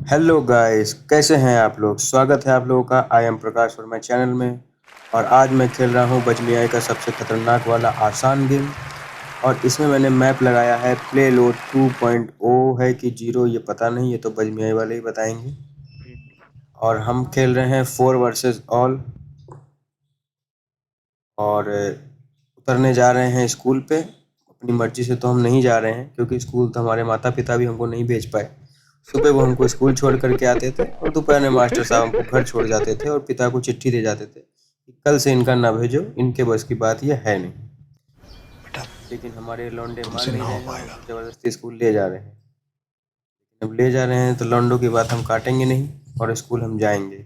Hello guys, कैसे हैं आप लोग। स्वागत है आप लोगों का I am Prakash Verma channel में। और आज मैं खेल रहा हूं बजमियाई का सबसे खतरनाक वाला आसान गेम। और इसमें मैंने मैप लगाया है प्ले लोड 2.0 है कि जीरो, ये पता नहीं, ये तो बजमियाई वाले ही बताएंगे। और हम खेल रहे हैं 4 वर्सेस ऑल। और उतरने जा रहे हैं स्कूल पे। अपनी मर्जी से तो हम नहीं जा रहे हैं, क्योंकि स्कूल तो हमारे माता पिता भी हमको नहीं भेज पाए। सुबह वो हमको स्कूल छोड़ करके आते थे और दोपहर में मास्टर साहब हमको घर छोड़ जाते थे और पिता को चिट्ठी दे जाते थे कि कल से इनका ना भेजो, इनके बस की बात ये है नहीं। लेकिन हमारे लौंडे मान नहीं रहे हैं और हमको ज़बरदस्ती स्कूल ले जा रहे हैं। अब ले जा रहे हैं तो लौंडों की बात हम काटेंगे नहीं और स्कूल हम जाएंगे।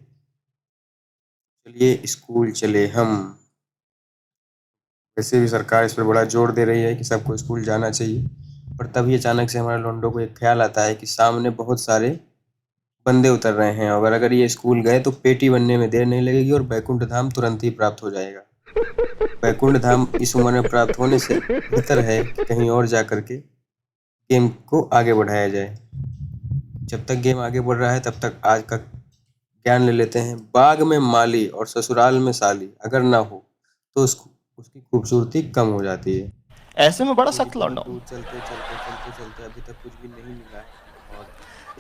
चलिए स्कूल चले हम। वैसे भी सरकार इस पर बड़ा जोर दे रही है कि सबको स्कूल जाना चाहिए। पर तभी अचानक से हमारे लौंडों को एक ख्याल आता है कि सामने बहुत सारे बंदे उतर रहे हैं, और अगर ये स्कूल गए तो पेटी बनने में देर नहीं लगेगी और बैकुंठ धाम तुरंत ही प्राप्त हो जाएगा। बैकुंठ धाम इस उम्र में प्राप्त होने से बेहतर है कि कहीं और जा करके गेम को आगे बढ़ाया जाए। जब तक गेम आगे बढ़ रहा है तब तक आज का ज्ञान ले लेते हैं। बाग में माली और ससुराल में साली अगर ना हो तो उसकी खूबसूरती कम हो जाती है। ऐसे में बड़ा क्योंकि सख्त बहुत लौंडा हूँ। दूर चलते चलते चलते चलते अभी तक कुछ भी नहीं मिला है। और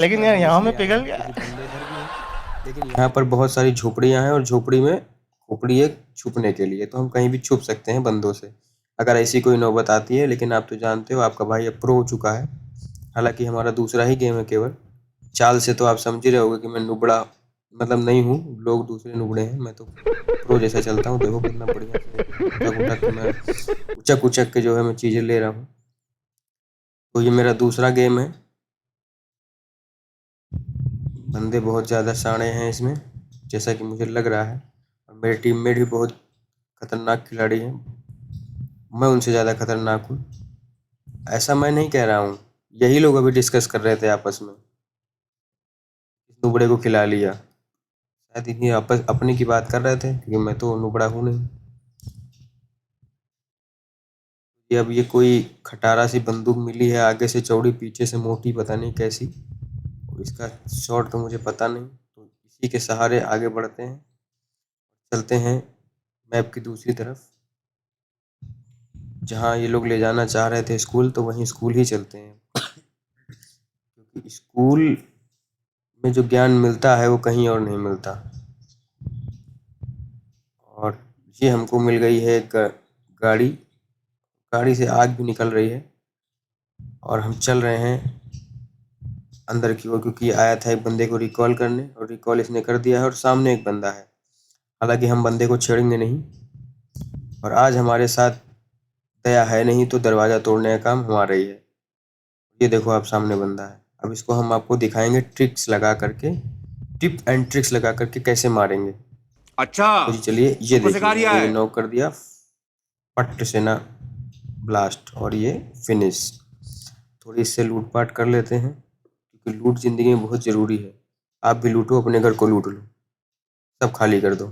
लेकिन इतना यार दूर यहाँ में इसलिए आए पिघल हैं गया क्योंकि है। बंदे इधर भी हैं। लेकिन यहाँ पर बहुत सारी झोपड़ियाँ हैं और झोपड़ी में खोपड़ी है छुपने के लिए, तो हम कहीं भी छुप सकते हैं बंदों से अगर ऐसी कोई नौबत आती है। लेकिन आप तो जानते हो आपका भाई अब प्रो हो चुका है। हालांकि हमारा दूसरा ही गेम है केवल। चाल से तो आप समझ ही रहे होगे कि मैं नुबड़ा मतलब नहीं हूँ, लोग दूसरे नुबड़े हैं, मैं तो प्रो जैसा चलता हूँ। देखो कितना बढ़िया से उठक उठक के मैं उचक उचक के जो है मैं चीज़ें ले रहा हूँ। तो ये मेरा दूसरा गेम है। बंदे बहुत ज़्यादा साणे हैं इसमें, जैसा कि मुझे लग रहा है। और मेरे टीममेट भी बहुत खतरनाक खिलाड़ी हैं। मैं उनसे ज़्यादा खतरनाक हूँ, ऐसा मैं नहीं कह रहा हूँ। यही लोग अभी डिस्कस कर रहे थे आपस में, इस नुबड़े को खिला लिया। शायद इन्हीं आपस अपने की बात कर रहे थे, क्योंकि मैं तो नुबड़ा हूँ नहीं। ये अब ये कोई खटारा सी बंदूक मिली है, आगे से चौड़ी पीछे से मोटी, पता नहीं कैसी। और इसका शॉट तो मुझे पता नहीं, तो इसी के सहारे आगे बढ़ते हैं। चलते हैं मैप की दूसरी तरफ। जहाँ ये लोग ले जाना चाह रहे थे स्कूल, तो वहीं स्कूल ही चलते हैं। क्योंकि स्कूल में जो ज्ञान मिलता है वो कहीं और नहीं मिलता। और ये हमको मिल गई है एक गाड़ी। गाड़ी से आग भी निकल रही है और हम चल रहे हैं अंदर की ओर, क्योंकि आया था एक बंदे को रिकॉल करने, और रिकॉल इसने कर दिया है और सामने एक बंदा है। हालांकि हम बंदे को छेड़ेंगे नहीं, और आज हमारे साथ दया है नहीं, तो दरवाज़ा तोड़ने का काम हमारा ही है। ये देखो आप सामने बंदा है। अब इसको हम आपको दिखाएंगे ट्रिक्स लगा करके, टिप एंड ट्रिक्स लगा करके कैसे मारेंगे। अच्छा। तो जी चलिए, ये तुमको देखिए सिखा रिया मैंने ये है। नॉक कर दिया, पट से ना ब्लास्ट, और ये फिनिश। थोड़ी इससे लूटपाट कर लेते हैं, क्योंकि लूट ज़िंदगी में बहुत ज़रूरी है। आप भी लूटो, अपने घर को लूट लो, सब खाली कर दो।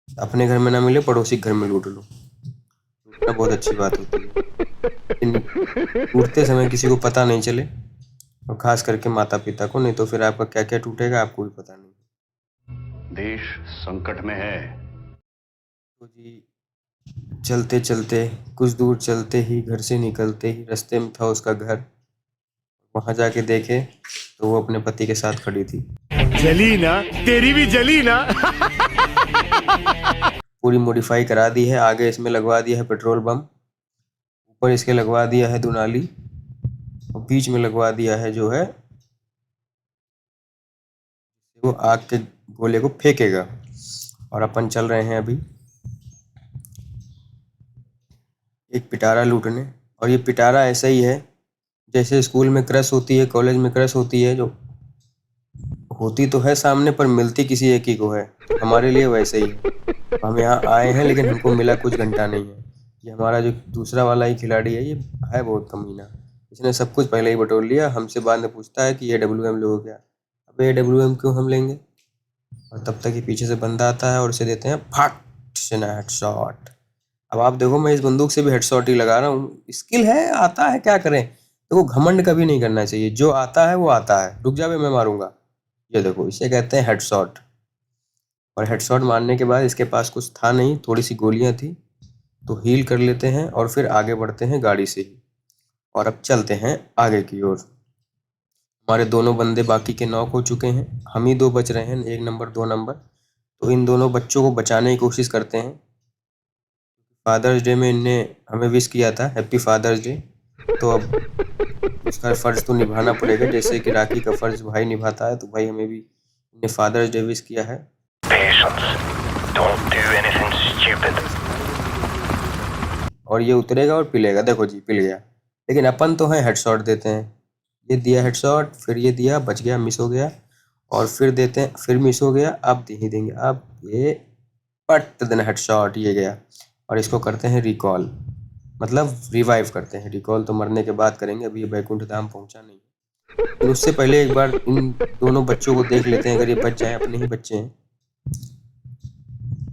अपने घर में ना मिले, पड़ोसी के घर में लूट लो। लूटना बहुत अच्छी बात होती है, लेकिन लूटते समय किसी को पता नहीं चले, और ख़ास करके माता पिता को, नहीं तो फिर आपका क्या क्या टूटेगा आपको भी पता नहीं। देश संकट में है। तो जी चलते चलते कुछ दूर चलते ही, घर से निकलते ही रास्ते में था उसका घर। वहाँ जाके देखे तो वो अपने पति के साथ खड़ी थी। जली ना, तेरी भी जली ना। पूरी मॉडिफाई करा दी है। आगे इसमें लगवा दिया है पेट्रोल बम, ऊपर इसके लगवा दिया है दुनाली, और बीच में लगवा दिया है जो है वो आग के गोले को फेंकेगा। और अपन चल रहे हैं अभी एक पिटारा लूटने। और ये पिटारा ऐसा ही है जैसे स्कूल में क्रश होती है, कॉलेज में क्रश होती है, जो होती तो है सामने पर मिलती किसी एक ही को है, तो हमारे लिए वैसे ही है। हम यहाँ आए हैं लेकिन हमको मिला कुछ घंटा नहीं है। ये हमारा जो दूसरा वाला ही खिलाड़ी है, ये है बहुत कमीना। इसने सब कुछ पहले ही बटोर लिया, हमसे बाद में पूछता है कि ये WM लोगे क्या। अब ये WM क्यों हम लेंगे। और तब तक ही पीछे से बंदा आता है और उसे देते हैं फट से ना हेडशॉट। अब आप देखो, मैं इस बंदूक से भी हेडशॉट ही लगा रहा हूँ, स्किल है, आता है, क्या करें। तो घमंड कभी नहीं करना चाहिए, जो आता है वो आता है। रुक जा बे, मैं मारूंगा। ये देखो, इसे कहते हैं हेडशॉट। और हेडशॉट मारने के बाद इसके पास कुछ था नहीं, थोड़ी सी गोलियां थी, तो हील कर लेते हैं और फिर आगे बढ़ते हैं गाड़ी से ही। और अब चलते हैं आगे की ओर। हमारे दोनों बंदे बाकी के नॉक हो चुके हैं, हम ही दो बच रहे हैं, 1 नंबर 2 नंबर। तो इन दोनों बच्चों को बचाने की कोशिश करते हैं। फादर्स डे में इनने हमें विश किया था, हैप्पी फादर्स डे। तो अब उसका फ़र्ज़ तो निभाना पड़ेगा, जैसे कि राखी का फ़र्ज़ भाई निभाता है, तो भाई हमें भी इन्हें फादर्स डे विश किया है। और ये उतरेगा और पिलेगा। देखो जी, पिल गया। लेकिन अपन तो हैं हेडशॉट देते हैं। ये दिया हेडशॉट, फिर ये दिया, बच गया, मिस हो गया, और फिर देते हैं, फिर मिस हो गया, अब दे ही देंगे। अब ये पट देना हेडशॉट, ये गया। और इसको करते हैं रिकॉल, मतलब रिवाइव करते हैं। रिकॉल तो मरने के बाद करेंगे, अभी ये बैकुंठ धाम पहुंचा नहीं। तो उससे पहले एक बार इन दोनों बच्चों को देख लेते हैं, अगर ये बच जाएं, अपने ही बच्चे हैं,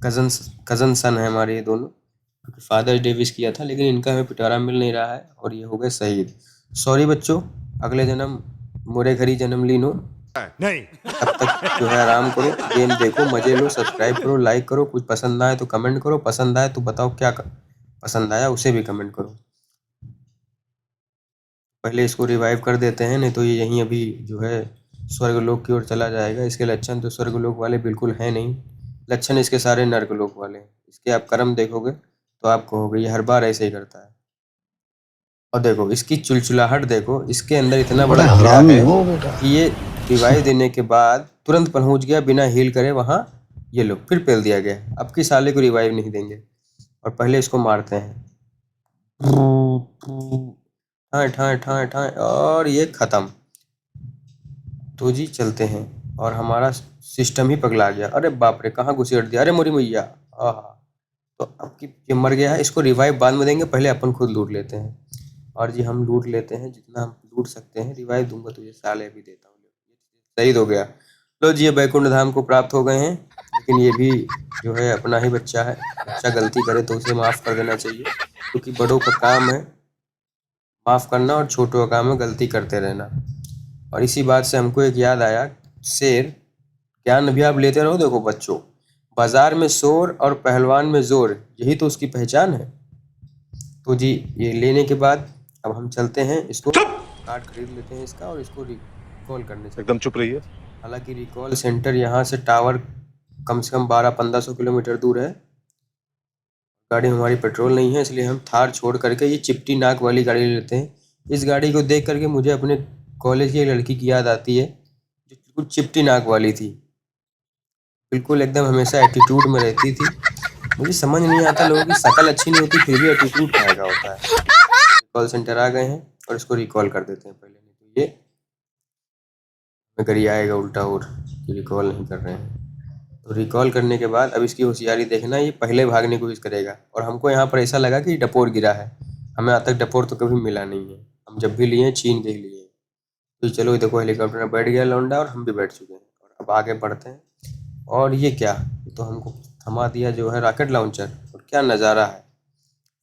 कजन सन है हमारे ये दोनों। फादर्स डे विश किया था, लेकिन इनका हमें पिटारा मिल नहीं रहा है और ये हो गए शहीद। सॉरी बच्चों, अगले जन्म मोरे घरी जन्म लीनो। नहीं। तब तक जो है आराम करो, गेम देखो, मजे लो, सब्सक्राइब करो, लाइक करो, कुछ पसंद आए तो कमेंट करो, पसंद आए तो बताओ क्या पसंद आया, उसे भी कमेंट करो। पहले इसको रिवाइव कर देते हैं, नहीं तो ये यहीं अभी जो है स्वर्गलोक की ओर चला जाएगा। इसके लक्षण तो स्वर्गलोक वाले बिल्कुल हैं नहीं, लक्षण इसके सारे नर्कलोक वाले हैं। इसके आप कर्म देखोगे तो आप कहोगे ये हर बार ऐसे ही करता है। और देखो इसकी चुलचुलाहट देखो, इसके अंदर इतना बड़ा कीड़ा है कि ये रिवाइव देने के बाद तुरंत पहुंच गया बिना हील करे वहां। ये लो, फिर पेल दिया गया। अब की साले को रिवाइव नहीं देंगे, और पहले इसको मारते हैं। ठाए ठाए ठाए ठाए, और ये खत्म। तो जी चलते हैं, और हमारा सिस्टम ही पगला गया। अरे बाप रे, कहाँ घुसेड़ दिया, अरे मोरी मैया। आहा, तो अब की ये मर गया है, इसको रिवाइव बाद में देंगे, पहले अपन खुद लूट लेते हैं। और जी हम लूट लेते हैं जितना हम लूट सकते हैं। रिवाइव दूंगा तो ये साले भी देता हूँ। शहीद हो गया। लो जी, ये बैकुंठ धाम को प्राप्त हो गए हैं। लेकिन ये भी जो है अपना ही बच्चा है, बच्चा गलती करे तो उसे माफ़ कर देना चाहिए, क्योंकि बड़ों का काम है माफ़ करना और छोटों का काम है गलती करते रहना। और इसी बात से हमको एक याद आया, शेर ज्ञान भी आप लेते रहो। देखो बच्चों, बाजार में शोर और पहलवान में जोर, यही तो उसकी पहचान है। तो जी ये लेने के बाद अब हम चलते हैं, इसको कार्ड खरीद लेते हैं इसका, और इसको रिकॉल करने चलते हैं। एकदम चुप रहिए। हालांकि रिकॉल सेंटर यहाँ से टावर कम से कम 1200-1500 किलोमीटर दूर है। गाड़ी में हमारी पेट्रोल नहीं है, इसलिए हम थार छोड़ करके ये चिपटी नाक वाली गाड़ी ले लेते हैं। इस गाड़ी को देख करके मुझे अपने कॉलेज की एक लड़की की याद आती है, जो बिल्कुल चिपटी नाक वाली थी, बिल्कुल एकदम हमेशा एटीट्यूड में रहती थी। मुझे समझ नहीं आता, लोगों की शक्ल अच्छी नहीं होती फिर भी एटीट्यूड काहे का होता है। कॉल सेंटर आ गए हैं और इसको रिकॉल कर देते हैं पहले, नहीं तो ये अगर ये आएगा उल्टा और कि रिकॉल नहीं कर रहे हैं। तो रिकॉल करने के बाद अब इसकी होशियारी देखना, ये पहले भागने की कोशिश करेगा। और हमको यहाँ पर ऐसा लगा कि डपोर गिरा है, हमें आज तक डपोर तो कभी मिला नहीं है, हम जब भी लिए छीन के ही लिए। तो चलो, ये देखो हेलीकॉप्टर में बैठ गया लौंडा और हम भी बैठ चुके हैं, और अब आगे बढ़ते हैं। और ये क्या, ये तो हमको थमा दिया जो है रॉकेट लॉन्चर, और क्या नज़ारा है,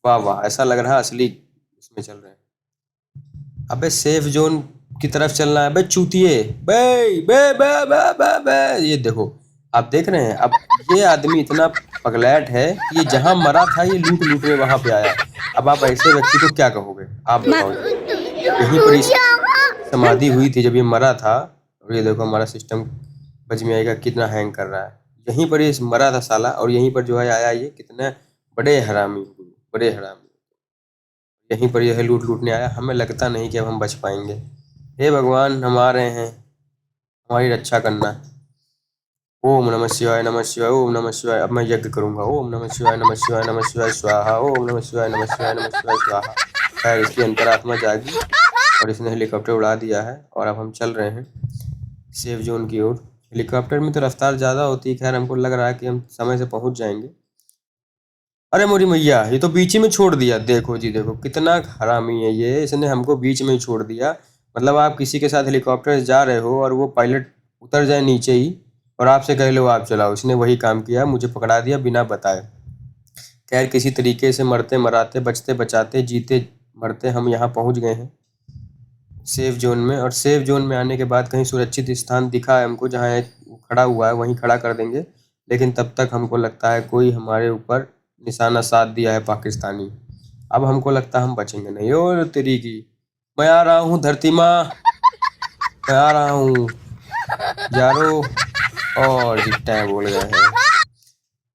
वाह वाह, ऐसा लग रहा है असली इसमें चल रहे हैं। अबे सेफ जोन की तरफ चलना है बे चूतिए, बे बे बे बे बे बे। ये देखो, आप देख रहे हैं, अब ये आदमी इतना पगलैट है कि ये जहां मरा था ये लूट लूटने वहां पे आया। अब आप ऐसे व्यक्ति को क्या कहोगे, आप बताओ। यहीं पर इस समाधि हुई थी जब ये मरा था। और ये देखो हमारा सिस्टम बच में आएगा, कितना हैंग कर रहा है। यहीं पर ये मरा था साला, और यहीं पर जो है आया ये, कितने बड़े हरामी, बड़े हरामी। यहीं पर यह लूट लूटने आया। हमें लगता नहीं कि अब हम बच पाएंगे। हे भगवान, हम आ रहे हैं, हमारी रक्षा करना। ओम नमः शिवाय, नमः शिवाय, ओम नमः शिवाय। अब मैं यज्ञ करूंगा। ओम नमः शिवाय, नमः शिवाय, नमः शिवाय स्वाहा, ओम नमः शिवाय, नमः शिवाय, नमः शिवाय स्वाहा। खैर, इसकी अंतरात्मा जागी और इसने हेलीकॉप्टर उड़ा दिया है, और अब हम चल रहे हैं सेफ जोन की ओर। हेलीकॉप्टर में तो रफ्तार ज़्यादा होती है, खैर हमको लग रहा है कि हम समय से पहुंच जाएंगे। अरे मोरी मैया, ये तो बीच ही में छोड़ दिया। देखो जी देखो, कितना हरामी है ये, इसने हमको बीच में ही छोड़ दिया। मतलब आप किसी के साथ हेलीकॉप्टर से जा रहे हो और वो पायलट उतर जाए नीचे ही और आपसे कह लो आप चलाओ, इसने वही काम किया, मुझे पकड़ा दिया बिना बताए। खैर, किसी तरीके से मरते मराते, बचते बचाते, जीते मरते हम यहाँ पहुँच गए हैं। सेफ जोन में, और सेफ जोन में आने के बाद कहीं सुरक्षित स्थान दिखा है हमको जहाँ वो खड़ा हुआ है वहीं खड़ा कर देंगे। लेकिन तब तक हमको लगता है कोई हमारे ऊपर निशाना साध दिया है पाकिस्तानी। अब हमको लगता है हम बचेंगे नहीं। ओ तेरी की, मैं आ रहा हूँ धरती माँ, मैं आ रहा हूँ यारो। और जिट्टा बोल गए हैं।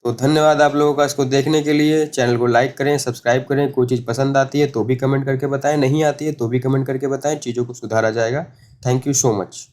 तो धन्यवाद आप लोगों का इसको देखने के लिए। चैनल को लाइक करें, सब्सक्राइब करें। कोई चीज़ पसंद आती है तो भी कमेंट करके बताएं, नहीं आती है तो भी कमेंट करके बताएं, चीज़ों को सुधारा जाएगा। Thank you so much.